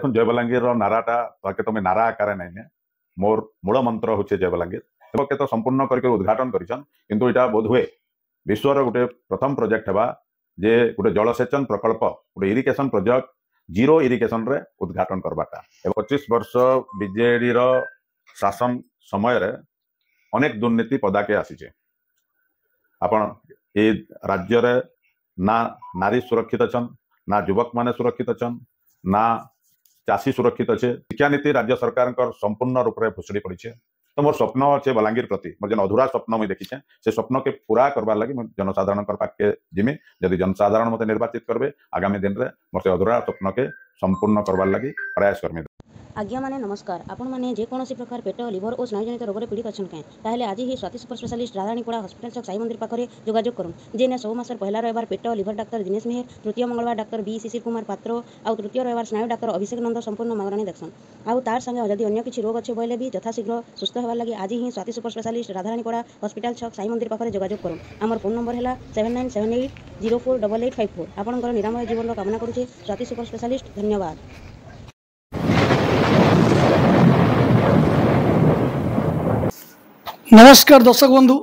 देखो जय बलांगीर नाराटा ताके तुम नारा आकार नहीं मोर मूल मंत्र हूँ जय बलांगीर के तो संपूर्ण करके उद्घाटन करिछन किंतु इटा बोध हुए विश्वर गोटे प्रथम प्रोजेक्ट हेबा जे गोटे जलसेचन प्रकल्प गोटे इरिगेशन प्रोजेक्ट जीरो इरिगेशन रे उद्घाटन करबाटा 25 वर्ष बीजेडी रो शासन समय रे अनेक दुर्नीति पदाके आसीचे आपण ए राज्य रे ना नारी सुरक्षित अछन ना युवक माने सुरक्षित अछन ना चाषी सुरक्षित अच्छे शिक्षा नीति राज्य सरकार संपूर्ण रूप से भुसड़ी पड़ी है। तो मोर स्वप्न अच्छे बलांगीर प्रति मोर जन अधूरा स्वप्न मुझे देखी से स्वप्न के पूरा करवार लगी जनसाधारण पाखे जिमी जदि जनसाधारण मत निर्वाचित करेंगे आगामी दिन में मोर से अधूरा स्वप्न के संपूर्ण करवार लगी प्रयास करमी। आज्ञा माने नमस्कार आपण मैंने जेकोसी प्रकार पेट लिवर और स्नायुजनित रोग में पीड़ित अच्छा क्या आज ही स्वाति सुपर स्पेशलिस्ट राधानीपड़ा हॉस्पिटल छक साई मंदिर पाखे जोगाजोग करूँ जेने सब मासर पहला रविवार पेट लिवर डाक्तर दिनेश मेहर तृतीय मंगलवार डाक्तर बी शिशिर कुमार पात्र आउ तृतीय रविवार स्नायु डाक्तर अभिषेक नंद संपूर्ण मागणी देखसन आउ तार संगे जदि अन्य किसी रोग अच्छे बोले भी यथाशीघ्र सुस्थ होगा लगी आज ही स्वाति सुपर स्पेशलिस्ट राधानीपड़ा हॉस्पिटल छक साई मंदिर पाखे जोगाजोग करूँ आमर फोन नंबर है 7978048854 आपंकर निरामय जीवन कामना करुचे स्वाति सुपर स्पेशलिस्ट धन्यवाद। नमस्कार दर्शक बंधु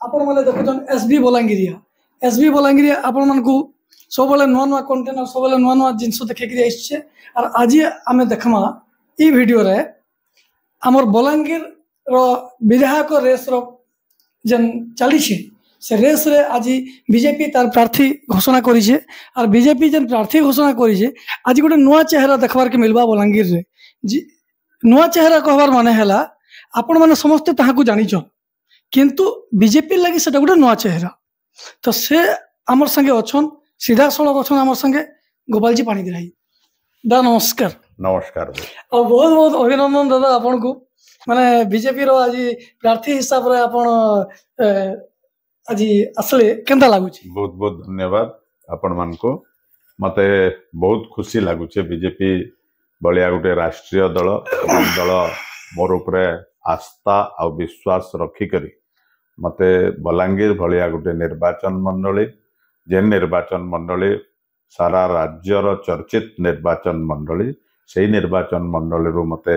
आपण मैंने देखुन एसबी बलांगीरिया आपण मन को सब नुआ नुआ कंटेंट और सब नुआ नुआ जिनस देखिक आसछे और आज आम देखमा ई वीडियो रे हमर बलांगीर रो विधायक रेस रो जन चली से रेस रे आज बीजेपी तार प्रार्थी घोषणा करी और बीजेपी जन प्रार्थी घोषणा करी आज गोटे नुआ चेहरा देखबार के मिलबा बलांगीर रे नुआ चेहरा कहबार माने हैला आपण माने समस्ते ताहाकू जानिछ किंतु बीजेपी लगी से गोटे नुआ चेहरा तो से आमर संगे अच्छन सीधा सड़क अच्छन आमर संगे गोपाल जी पाणीग्राही दा नमस्कार। नमस्कार और बहुत बहुत अभिनंदन दादा आपन को माने बीजेपी रो आज प्रार्थी हिसाब रे आपण आज असले केंता लागुची। बहुत बहुत धन्यवाद आपण मान को मते बहुत खुशी लागुचे बीजेपी बलिया गोटे राष्ट्रीय दल दल मोर उपरे आस्था और विश्वास रखिकरी मते बलांगीर भलिया गोटे निर्वाचन मंडली जे निर्वाचन मंडली सारा राज्यर चर्चित निर्वाचन मंडली से निर्वाचन मंडली रू मते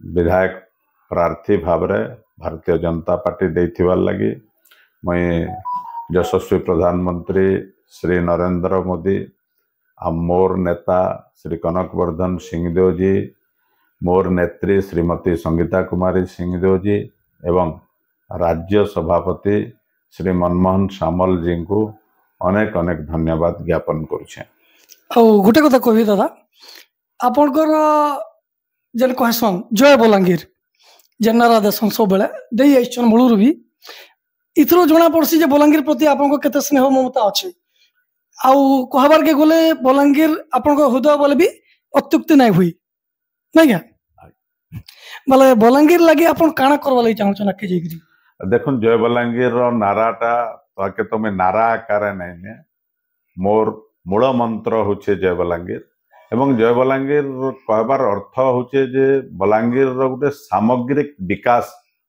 विधायक प्रार्थी भाव रे भारतीय जनता पार्टी देथिवार लगी मैं यशस्वी प्रधानमंत्री श्री नरेंद्र मोदी आ मोर नेता श्री कनक वर्धन सिंहदेव जी मोर नेत्री श्रीमती संगीता कुमारी सिंहदेव जी एवं राज्य सभापति श्री मनमोहन सामल जी को अनेक अनेक धन्यवाद ज्ञापन करुछे। गोटे कथा कहि दादा आपनकर जन कहसन जय बलांगीर जनरा देशन सब बेले देई आइछन मूलर भी इथरो जना पड़सी जे बलांगीर प्रति आपनको केते स्नेह ममता अछि आउ कहबार के गले बलांगीर आपनको हृदय बोले भी अत्युक्ति नहीं हुई नहीं क्या बोले बलांगीर लगी आपन काना करवा लई चाहू छन के जेगिरी देखो जय बलांगीर रो नाराटा ताके तुम नारा आकार नहीं मोर मूल मंत्र हूँ जय बलांगीर एवं जय बलांगीर कहबार अर्थ हूँ जे बलांगीर रो गोटे सामग्रिक विकास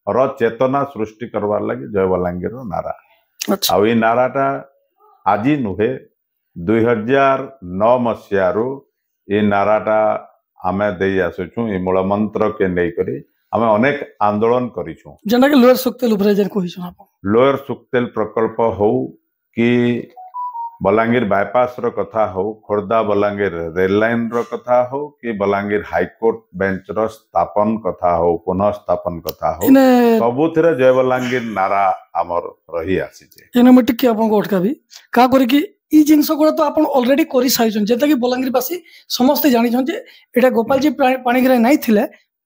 रो चेतना सृष्टि करवार लगी जय बलांगीर रो नारा। अच्छा। आ नाराटा आज नुहे 2009 मसीह ये नाराटा आमे दे आसुचु ये मूल मंत्र के नहीं करी आमे अनेक आंदोलन करिछु जेना के लोअर सुक्तेल उपरे जन कहिछु आप लोअर सुक्तेल प्रकल्प हो कि बलांगीर बायपास रो कथा हो खोर्धा बलांगीर रेल लाइन रो कथा हो कि बलांगीर हाईकोर्ट बेंच रो स्थापन कथा हो पुनः स्थापन कथा हो सबुथिरे जय बलांगीर नारा हमर रही आसी जे एने मटिक के आपन को अटकाबी का करी कि ई जिनस गुड़ा तो आपन ऑलरेडी करि साइछन जेता कि बलांगीरवासी समस्त जानि छन जे एटा गोपाल जी पाणीग्राही नहीं थिले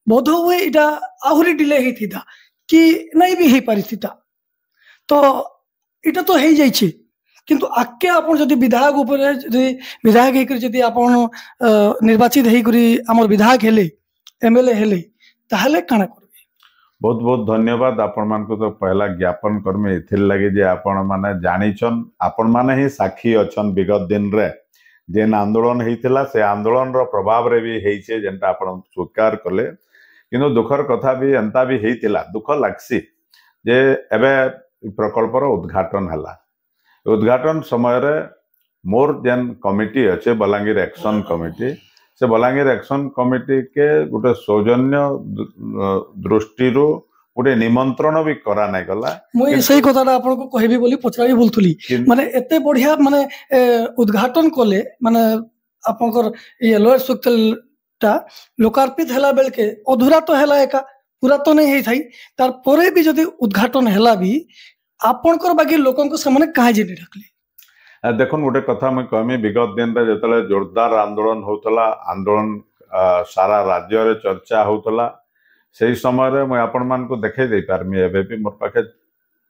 बोध हुए इटा आहुरी डिले ही थी था कि नहीं भी ही परिस्थिति तो इटा तो है जाई छी किंतु आके आपन जदी विधायक ऊपर जदी विधायक हेकर जदी आपन निर्वाचित हेकरी हमर विधायक हेले एमएलए हेले ताहले काना करबे। बहुत बहुत धन्यवाद आपण मान को तो पहला ज्ञापन करमे इथिल लगे जे आपण माने जानिछन आपण माने ही साक्षी अछन विगत दिन रे जेन आंदोलन हेतिला से आंदोलन रो प्रभाव रे भी हेइछे जेंटा आपण स्वीकार कले किंतु दुखर कथा भी एंता भी हेतिला दुख लागसी जे एबे प्रकल्पर उद्घाटन हला उद्घाटन समय रे मोर जेन कमिटी अच्छे बलांगीर एक्शन कमिटी से बलांगीर एक्शन कमिटी के गोटे सौजन्य दृष्टि गोटे निमंत्रण भी करा नहीं गला मुई सही कथाटा आपन को कहबी बोली पचराबी बोलथुली माने एते बढ़िया माने उद्घाटन कले माने आपनकर ये लोअर सुक्तलटा लोकार्पित हला बेल के अधूरा तो हला एका पूरा तो नहीं थाई तार परे भी जदी उद्घाटन हला भी आपनकर बाकी लोकन को सामने काहे जे ढकले देखो गोटे कथा मैं कहमी विगत दिन रे जतले जोरदार आंदोलन होतला आंदोलन सारा राज्य रे चर्चा होतला से समय मैं आपण मान को देखै दे पारमी एबे भी मोर पाखे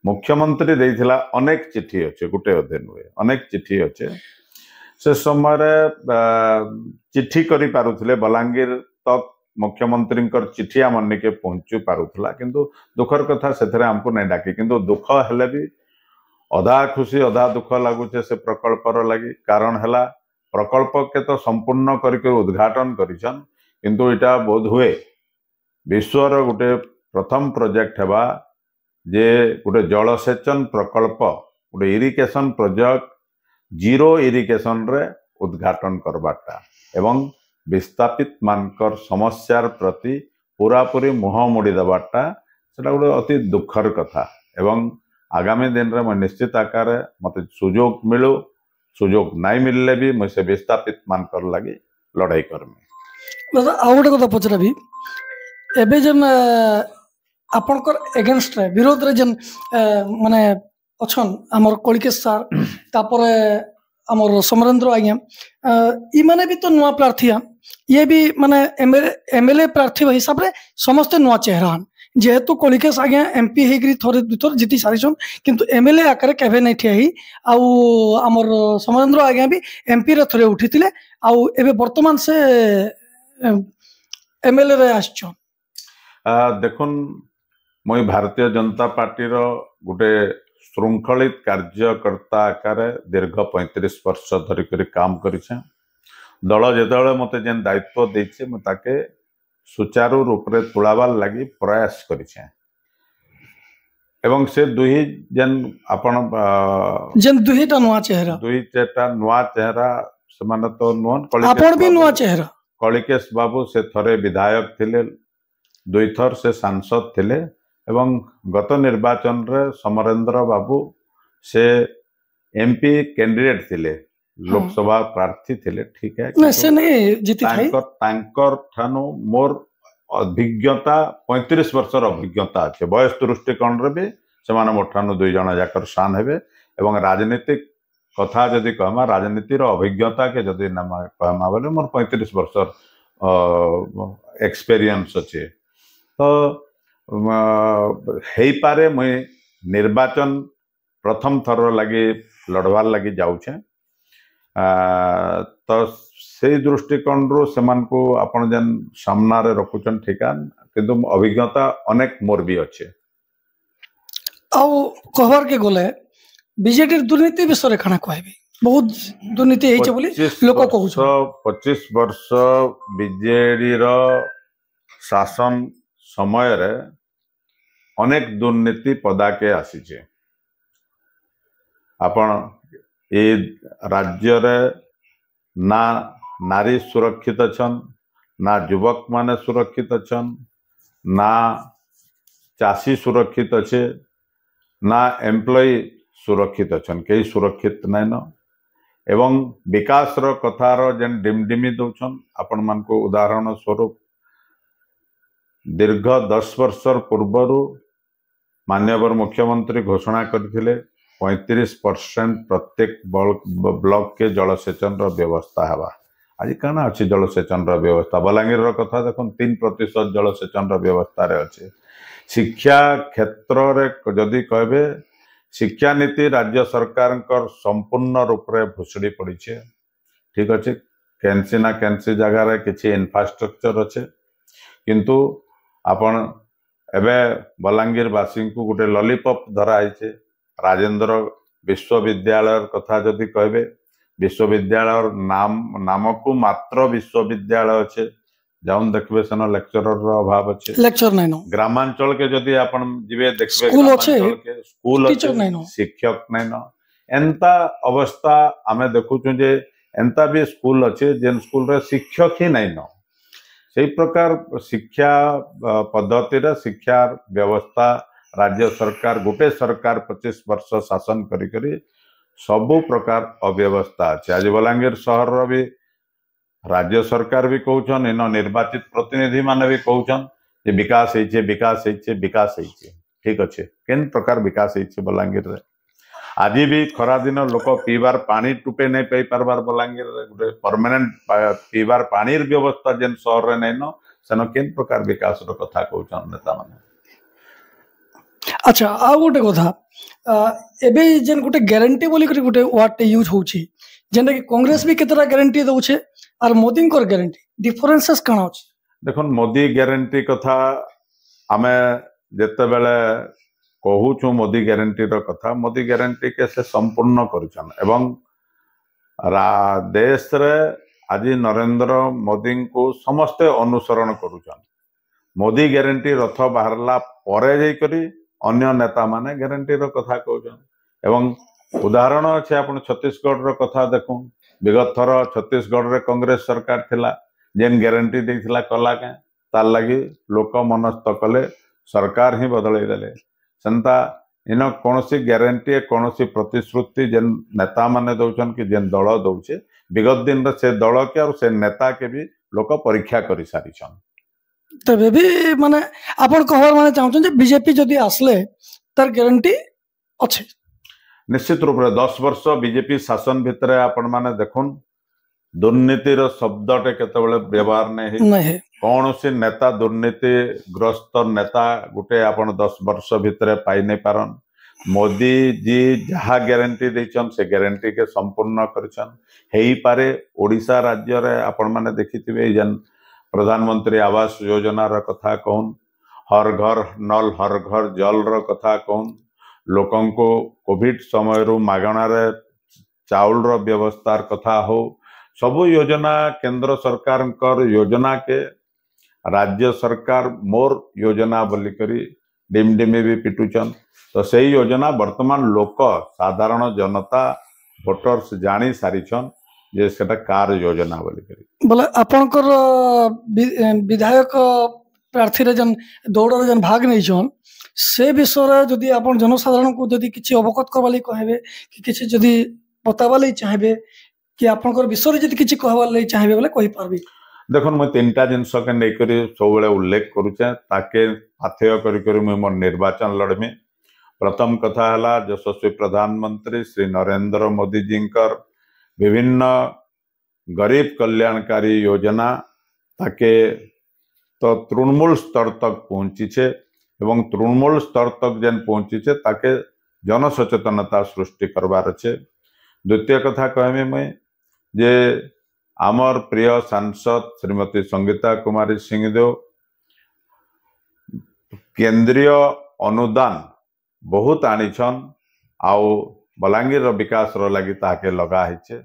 मुख्यमंत्री देइथिला अनेक चिट्ठी अच्छे गोटे अधे नुहे अनेक चिट्ठी अच्छे से समय चिट्ठी करी पारुथिले बलांगीर तक मुख्यमंत्री चिट्ठी आम निके पहुंचु पारुथिला किंतु दुखर कथा सेथरे हमको नहीं डाकी किंतु दुख हेले भी अधा खुशी अधा दुख लगुचे से प्रकल्पर लगी कारण है प्रकल्प के तो संपूर्ण करके उद्घाटन करिछन किंतु इटा बोध हुए विश्वर गोटे प्रथम प्रोजेक्ट हेबा जे गोटे जलसेचन प्रकल्प गोटे इरिगेशन प्रोजेक्ट जीरो इरिगेशन रे उद्घाटन करबाटा एवं विस्थापित मानकर समस्यार प्रति पूरा पूरी मुह मोड़ी देवाटा सेटा गोटे अति दुखर कथा एवं आगामी दिन रे मैं निश्चित आकार मत सुजोग मिलू सुजोग नहीं मिलले भी मैं से विस्थापित मानकर लगी लड़ाई करमी दादा आ गोटे कथा पचराबी एबे जन आपनकर एगेंस्ट रे विरोध रे जन माने अछन हमर कलिकेश सर तापर हमर समरेंद्र आज्ञा ई माने भी तो नुआ प्रार्थी ये भी माने एमएलए प्रार्थी हिसाब रे समस्त नुआ चेहरा जेहेतु कलिकेश आज्ञा एमपी हेग्री थोड़े दुथर जीति सारिछन किंतु एमएलए आकार केबे नै ठिया ही आउ हमर समरेंद्र आज्ञा भी एमपी रे थोड़े उठितिले आउ एबे वर्तमान से एमएलए रे आछन देखुन मैं भारतीय जनता पार्टी रो गोटे श्रृंखलित कार्यकर्ता आकार दीर्घ 35 वर्ष धरिक काम करिछे दल जेतबेले मते जेन दायित्व देइछे म ताके सुचारू रूप रे तुलाबार लगी प्रयास करिछे एवं से दुही जेन आपण जेन दुहीटा नुआ चेहरा दुहीटा नुआ चेहरा समान तो नुन आपण भी नुआ चेहरा कलिकेश बाबू से थरे विधायक थिले दुई थर से सांसद थिले एवं गत निर्वाचन रे समरेंद्र बाबू से एमपी कैंडिडेट थिले लोकसभा प्रार्थी थिले ठीक है नहीं से नहीं जीती थाई तांकर ठानु मोर अभिज्ञता 35 वर्षर अभिज्ञता अच्छे बयस दृष्टिकोण रे भी सेमान मोर ठानु दुई जण जाकर शान हेबे एवं राजनीतिक कथा जदि कहमा राजनीतिर अभिज्ञता के जदि नाम कहमा बोले मोर 35 वर्षर एक्सपीरियंस अच्छे तो हेई पारे मुई निर्वाचन प्रथम थर लगी लड़वार लगी जाऊछे तो से दृष्टिकोण रू सेमान को आपण जन सामना रे रखुचन ठिकान किंतु अभिज्ञता अनेक मोर भी अच्छे आउ कहबार के गले बीजेडी दुर्नीति विषय रे खाना कहबी बहुत दुर्नीति हेचे बोली लोक कहउछ 25 वर्ष बीजेडी रो शासन समय रे अनेक दुर्नीति पदाके आसीचे आपण ए राज्य रे ना नारी सुरक्षित छन ना युवक माने सुरक्षित छन ना चाषी सुरक्षित अच्छे ना एम्प्लॉय सुरक्षित छन कई सुरक्षित नहीं न एवं विकास रो कथार जेन डिमडिमी दौछन आपण मान को उदाहरण स्वरूप दीर्घ 10 वर्ष पूर्व माननीय मुख्यमंत्री घोषणा करथिले 35% प्रत्येक ब्लॉक के जलसेचन व्यवस्था हवा आज कण अच्छी जलसेचन व्यवस्था बलांगीर कथा देख 3% जलसेचन व्यवस्था रे अच्छे शिक्षा क्षेत्र रे जदि कहबे शिक्षा नीति राज्य सरकार संपूर्ण रूप रे भुसड़ी पड़ी ठीक अच्छे कैंसी ना कैंसी जगार किसी इंफ्रास्ट्रक्चर अच्छे किंतु आपण एबे बलांगीर वासी को गोटे लॉलीपॉप धराई राजेंद्र विश्वविद्यालय कथा जदि कहबे विश्वविद्यालय नाम को मात्र विश्वविद्यालय अच्छे जाउन देखबे सन लेक्चरर रो अभाव अच्छे लेक्चर नै नो ग्रामांचल के जदि आपण जिवे देखबे स्कूल अच्छे स्कूल अच्छे शिक्षक नै नो एंता अवस्था आमे देखु छु जे एंता भी स्कूल अच्छे जेन स्कूल रे शिक्षक ही नहीं न से प्रकार शिक्षा पद्धति रे शिक्षा व्यवस्था राज्य सरकार गोटे सरकार 25 वर्ष शासन करी करी सबु प्रकार अव्यवस्था अच्छे। आज बलांगीर सहर रो भी राज्य सरकार भी कहउछन इन निर्वाचित प्रतिनिधि माने भी कहउछन जे विकास होइछे विकास होइछे विकास होइछे ठीक अच्छे केन प्रकार विकास होइछे बलांगीर रे आज भी खरा दिन लोक पीबार पानी टुपे नहीं पाई पारबार बलांगीर रे गोटे परमानेंट पीबार पानी व्यवस्था जेन शहर रे नहीं न सेन केन प्रकार विकास रो कथा कहउछन नेता माने। अच्छा आ गोटे कथा एबे जेन गोटे ग्यारंटी बोली करी गोटे वर्ड यूज होची जेनटा कि कांग्रेस भी केतरा ग्यारंटी दउछे और मोदी कर ग्यारंटी डिफरेंसेस काना अछि। देखन मोदी ग्यारंटी कथा आमे जेते बेले कहूछु मोदी ग्यारंटी रो कथा मोदी ग्यारंटी के से संपूर्ण करूछन एवं देश रे आज नरेंद्र मोदी को समस्ते अनुसरण करूछन। मोदी ग्यारंटी रथ बाहरला परे जाई करी अन्य नेता माने ग्यारंटी रो कथा कहउछन एवं उदाहरण अच्छे आपण छत्तीसगढ़ रो कथा देखो विगत थर छत्तीसगढ़ रे कांग्रेस सरकार थिला जेन ग्यारंटी देथिला कला के तार लगी लोक मनस्थ कले सरकार ही बदलै देले सेंता इन कोनोसी ग्यारंटी कोनोसी प्रतिश्रुति जेन नेता माने दउछन कि जेन दल दउछे विगत दिन रे से दल के और से नेता के भी लोक परीक्षा करि सारिछन। तबे भी माने आपण कहर माने चाहछन जे बीजेपी जदी आसले तार ग्यारंटी अछि निश्चित रूप से 10 वर्ष बीजेपी शासन भितर आपण माने देखुन दुर्नीतिर शब्दटे केतबेले व्यवहार नहीं कौन सी नेता दुर्नीति ग्रस्त नेता गुटे आपण 10 वर्ष भितर पाई नहीं पारन। मोदी जी जहा ग्यारंटी देछन से ग्यारंटी के संपूर्ण करछन हेई पारे ओडिशा राज्य रे आपण माने देखिथिबे जन प्रधानमंत्री आवास योजना र कथा कहून हर घर नल हर घर जल र कथा कहून लोकन को कोविड समय रु मागणा रे चाउल रो व्यवस्था कथा हो सबु योजना केंद्र सरकार योजना के राज्य सरकार मोर योजना बोली करी डिमडिमी भी पिटुचन तो सही योजना वर्तमान लोक साधारण जनता वोटर्स जानी सारिछन जे सेटा कार योजना बोली करी बोले आपनकर विधायक प्रार्थी रे जन दौड़ रे जन भाग नै छन से विषय जदि आपण जनसाधारण को जदि किछि अवगत करबा लई कहबे कि किछि जदि बताबा लई चाहबे कि आपनकर विषय जदि किछि कहबा लई चाहबे बोले कहि पारबी। देखो मैं 3टा जिनस के नहीं करी सब बेले उल्लेख करुचे ताके पाथेय करी मैं मोर निर्वाचन लड़मी। प्रथम कथा है यशस्वी प्रधानमंत्री श्री नरेंद्र मोदी जी विभिन्न गरीब कल्याणकारी योजना ताके तो तृणमूल स्तर तक पहुंची छे एवं तृणमूल स्तर तक जेन पहुंची छे ताके जनसचेतनता सृष्टि करवार छे। द्वितीय कथा कहमी मैं जे आमर प्रिय सांसद श्रीमती संगीता कुमारी सिंहदेव केंद्रीय अनुदान बहुत आनीछन आउ बलांगीर विकास रो लगी ताके लगा है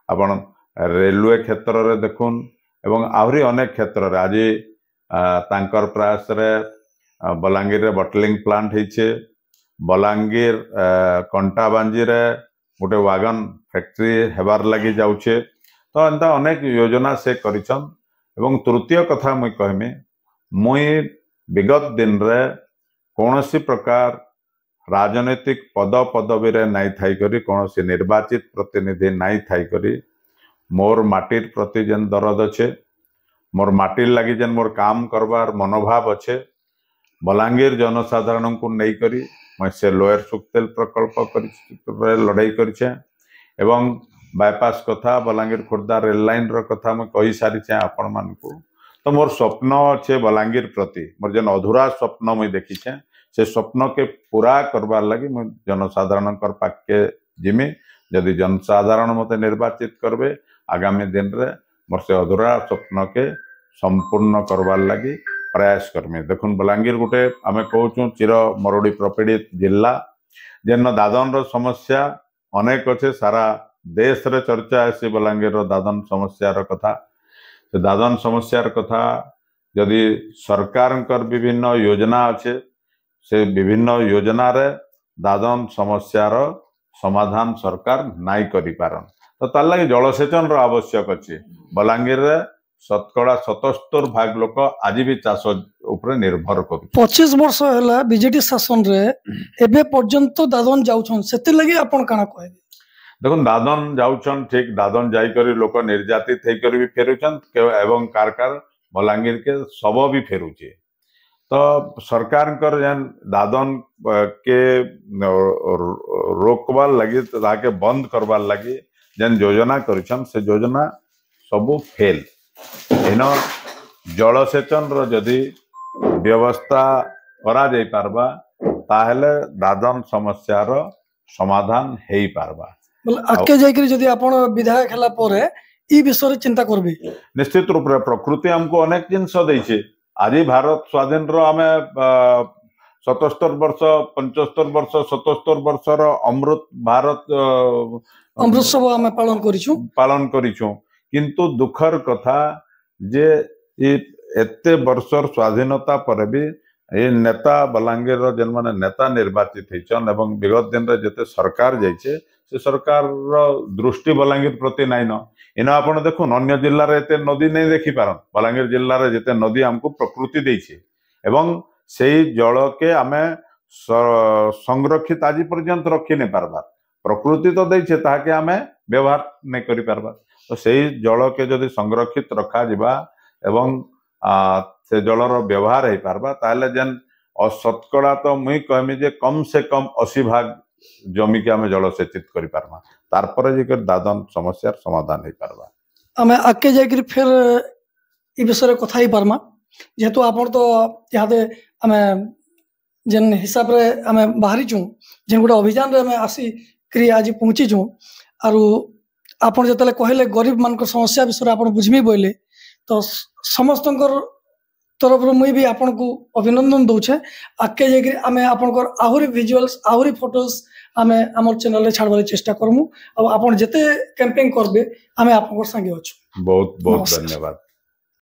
आपण रेलवे क्षेत्र रे देखुन एवं आहरी अनेक क्षेत्र रे आज तांकर प्रयास रे बलांगीर रे बटलिंग प्लांट है बलांगीर कंटाबांजी रे गोटे वागन फैक्ट्री हेबार लगी जाउछे तो एंता अनेक योजना से करिछन। एवं तृतीय कथा मुई कहमी मुई विगत दिन रे कौनसी प्रकार राजनीतिक पद पदवी रे नाई थाई करी कौनसी निर्वाचित प्रतिनिधि नाई थाई करी मोर माटीर प्रति जेन दरद अच्छे मोर माटीर लगी जेन मोर काम करवार मनोभाव अच्छे बलांगीर जनसाधारण को नहीं करी मैं से लोयर सुक्तेल प्रकल्प लड़ाई करिछे एवं बायपास कथा बलांगीर खोर्धा रेल लाइन रो कथा मैं कही सारी आपण मानकू तो मोर स्वप्न अच्छे बलांगीर प्रति मोर जेन अधूरा स्वप्न मुई देखीछे से स्वप्न के पूरा करवार लगी मुई जनसाधारण पाखे जिमी जदि जनसाधारण मते निर्वाचित करबे आगामी दिन रे मोर से अधूरा स्वप्न के संपूर्ण करवार लगी प्रयास करमी। देखुन बलांगीर गुटे आमे कहूँ चिर मरुड़ी प्रपीड़ित जिला जेन दादन रो समस्या अनेक अच्छे सारा देश रे चर्चा है बलांगीर दादन समस्या कथा से दादन समस्या कथा यदि सरकार विभिन्न योजना अच्छे से विभिन्न योजना रे दादन समस्या समाधान सरकार नाई करि पारन तो तार लगे जलसेचन आवश्यक अच्छे बलांगीर रे 77% लोक आज भी चाष उपरे निर्भर कर 25 वर्ष है बीजेडी शासन रे एबे पर्यंत दादन जाउछन सेते लगे आपण काना कहबे देखो दादन जाउछन ठीक दादन जाई करी लोक निर्यातित हे करी भी फेरुछन एवं कार बलांगीर के सब भी फेरुचे तो सरकार कर जन दादन के रोकबार लगी ताके बंद करबार लगी जन योजना करिछन से योजना सब फेल इन जलसेचन रो जदि व्यवस्था करा जाई पारबा ताहले दादन समस्या रो समाधान हेई पारबा आके जाइकरी जदि आपण विधायक हला परे ई विषय रे चिंता करबे निश्चित रूप रे प्रकृति हमको अनेक जिनस दैछे आज भारत स्वाधीन रो आमे 77 वर्ष 75 वर्ष 77 वर्ष रो अमृत भारत अमृतसर आमे पालन करिछु किंतु दुखर कथा जे एते वर्षर स्वाधीनता पर भी ये नेता बलांगीर रो जन माने नेता निर्वाचित होइछन एवं विगत दिन रे जते सरकार जाइछे से सरकार रो दृष्टि बलांगीर प्रति नाइन इन आपण देखुन अन्य जिल्ला रे एते नदी नहीं देखि पारन बलांगीर जिल्ला रे जते नदी हमको प्रकृति देइछे एवं सेही जल के आमे संरक्षित आज पर्यंत रखी नहीं पारबा प्रकृति तो देइछे ताके आमे व्यवहार नहीं करि पारबा तो सेही जल के जदि संरक्षित रखा जिबा एवं से जलर व्यवहार हो पारबा ताले जेन शतकड़ा तो मुई कहमी जे कम से कम 80% जमी के आमे जलसेचित करि पारमा तार पर जे दादन समस्या समाधान हो पारबा आमे आके जाकरी फिर ई विषय रे कथा ही पारमा जेतु आपण तो यादे आमे जेन हिसाब रे आमे बाहरी छु जेन गुडा अभियान रे आमे आसी करी आज पहुंची छु आरु आपण जतले कहले गरीब मान को समस्या विषय आपण बुझमी बोले तो समस्त तरफ मुई भी आपन को अभिनंदन दौचे आगे जाकि आमे आपनकर आहुरी विजुअल्स आहुरी फोटोस आमे हमर चैनल रे छाड़बार चेष्टा करमु अब आपन जते कैंपेन करबे आमे आपनकर संगे अछु बहुत बहुत धन्यवाद।